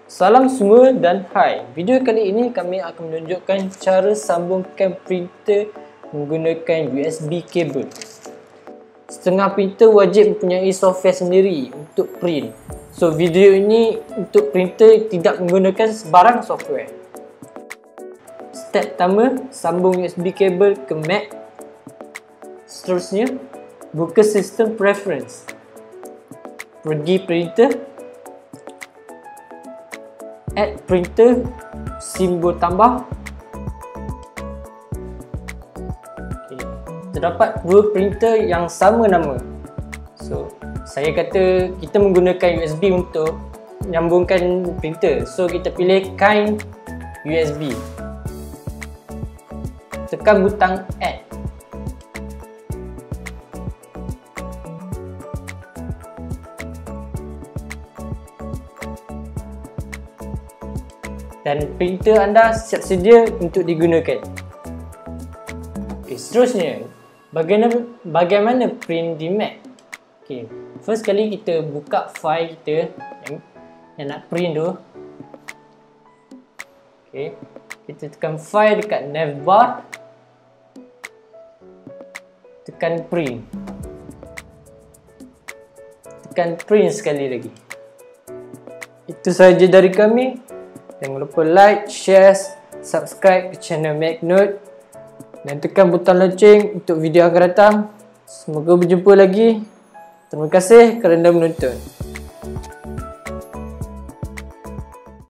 Salam semua dan hai. Video kali ini kami akan menunjukkan cara sambungkan printer menggunakan USB kabel. Setengah printer wajib mempunyai software sendiri untuk print. So video ini untuk printer tidak menggunakan sebarang software. Step pertama, sambung USB kabel ke Mac. Seterusnya, buka sistem preference. Pergi printer, add printer, simbol tambah. Terdapat dua printer yang sama nama. So, saya kata kita menggunakan USB untuk menyambungkan printer. So, kita pilih kind USB. Tekan butang add. Dan printer anda siap sedia untuk digunakan. Seterusnya, bagaimana print di Mac? First kali kita buka file kita yang nak print tu. Kita tekan file dekat navbar, tekan print, tekan print sekali lagi. Itu sahaja dari kami. Jangan lupa like, share, subscribe ke channel MacNote dan tekan butang lonceng untuk video akan datang. Semoga berjumpa lagi. Terima kasih kerana menonton.